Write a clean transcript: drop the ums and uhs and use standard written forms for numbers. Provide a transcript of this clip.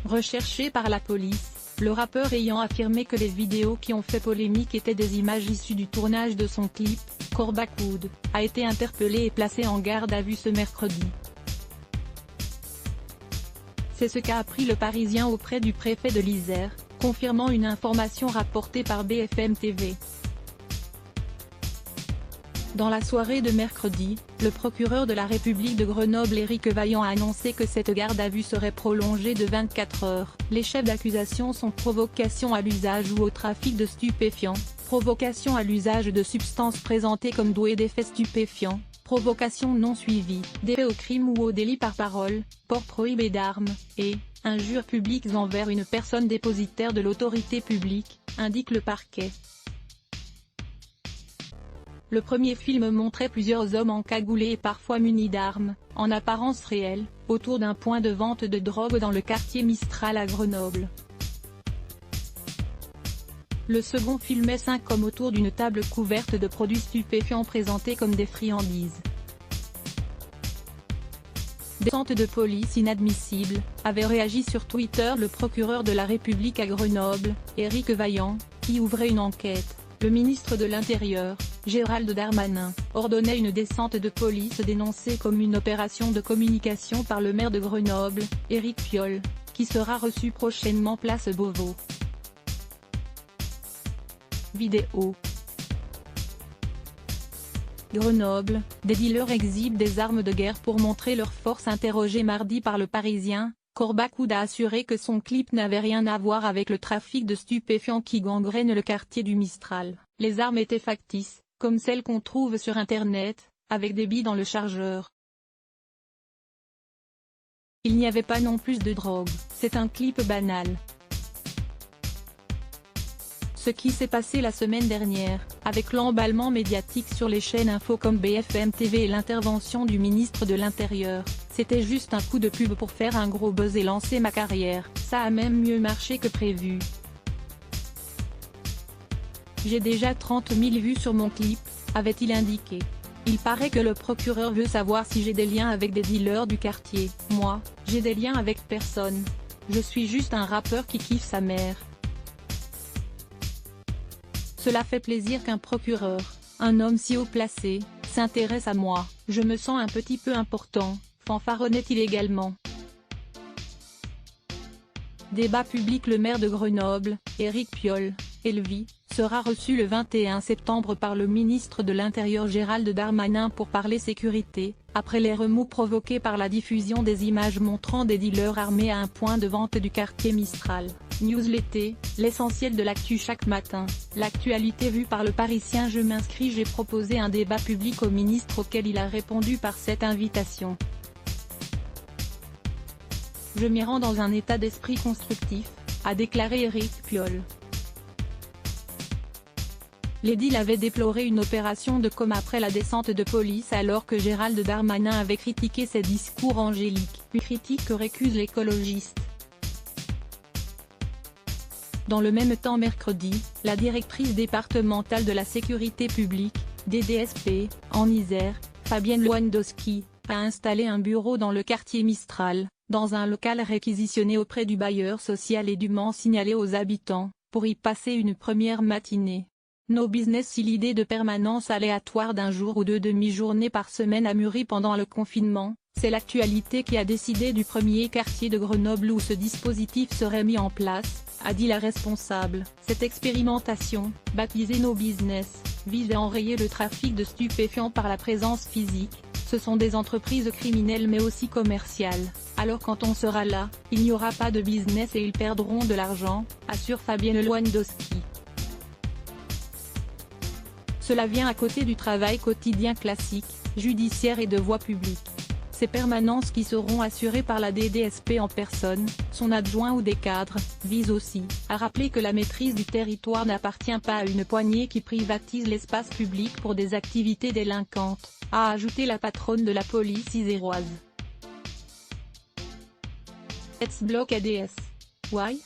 Recherché par la police, le rappeur ayant affirmé que les vidéos qui ont fait polémique étaient des images issues du tournage de son clip, Corbacoud, a été interpellé et placé en garde à vue ce mercredi. C'est ce qu'a appris le Parisien auprès du préfet de l'Isère, confirmant une information rapportée par BFM TV. Dans la soirée de mercredi, le procureur de la République de Grenoble Éric Vaillant a annoncé que cette garde à vue serait prolongée de 24 heures. Les chefs d'accusation sont provocation à l'usage ou au trafic de stupéfiants, provocation à l'usage de substances présentées comme douées d'effets stupéfiants, provocation non suivie, des faits au crime ou au délit par parole, port prohibé d'armes, et injures publiques envers une personne dépositaire de l'autorité publique, indique le parquet. Le premier film montrait plusieurs hommes encagoulés et parfois munis d'armes, en apparence réelles, autour d'un point de vente de drogue dans le quartier Mistral à Grenoble. Le second filmait 5 hommes autour d'une table couverte de produits stupéfiants présentés comme des friandises. Descente de police inadmissible, avait réagi sur Twitter le procureur de la République à Grenoble, Éric Vaillant, qui ouvrait une enquête. Le ministre de l'Intérieur, Gérald Darmanin, ordonnait une descente de police dénoncée comme une opération de communication par le maire de Grenoble, Éric Piolle, qui sera reçu prochainement place Beauvau. Vidéo. Grenoble, des dealers exhibent des armes de guerre pour montrer leur force. Interrogé mardi par le Parisien, Corbacoud a assuré que son clip n'avait rien à voir avec le trafic de stupéfiants qui gangrène le quartier du Mistral. Les armes étaient factices, comme celles qu'on trouve sur Internet, avec des billes dans le chargeur. Il n'y avait pas non plus de drogue, c'est un clip banal. Ce qui s'est passé la semaine dernière, avec l'emballement médiatique sur les chaînes info comme BFM TV et l'intervention du ministre de l'Intérieur, c'était juste un coup de pub pour faire un gros buzz et lancer ma carrière. Ça a même mieux marché que prévu. J'ai déjà 30 000 vues sur mon clip, avait-il indiqué. Il paraît que le procureur veut savoir si j'ai des liens avec des dealers du quartier. Moi, j'ai des liens avec personne. Je suis juste un rappeur qui kiffe sa mère. Cela fait plaisir qu'un procureur, un homme si haut placé, s'intéresse à moi. Je me sens un petit peu important, fanfaronnait-il également. Débat public. Le maire de Grenoble, Éric Piolle, Elvi, sera reçu le 21 septembre par le ministre de l'Intérieur Gérald Darmanin pour parler sécurité, après les remous provoqués par la diffusion des images montrant des dealers armés à un point de vente du quartier Mistral. News l'été, l'essentiel de l'actu chaque matin, l'actualité vue par le Parisien. Je m'inscris. J'ai proposé un débat public au ministre auquel il a répondu par cette invitation. Je m'y rends dans un état d'esprit constructif, a déclaré Éric Piolle. L'édile avait déploré une opération de com après la descente de police alors que Gérald Darmanin avait critiqué ses discours angéliques, une critique que récuse l'écologiste. Dans le même temps mercredi, la directrice départementale de la sécurité publique, DDSP, en Isère, Fabienne Lewandowski, a installé un bureau dans le quartier Mistral, dans un local réquisitionné auprès du bailleur social et dûment signalé aux habitants, pour y passer une première matinée. No business. Si l'idée de permanence aléatoire d'un jour ou de demi-journée par semaine a mûri pendant le confinement, c'est l'actualité qui a décidé du premier quartier de Grenoble où ce dispositif serait mis en place, a dit la responsable. Cette expérimentation, baptisée No Business, vise à enrayer le trafic de stupéfiants par la présence physique. Ce sont des entreprises criminelles mais aussi commerciales. Alors quand on sera là, il n'y aura pas de business et ils perdront de l'argent, assure Fabienne Lewandowski. Cela vient à côté du travail quotidien classique, judiciaire et de voie publique. Ces permanences qui seront assurées par la DDSP en personne, son adjoint ou des cadres, visent aussi à rappeler que la maîtrise du territoire n'appartient pas à une poignée qui privatise l'espace public pour des activités délinquantes, a ajouté la patronne de la police iséroise. Let's block ADS. Why?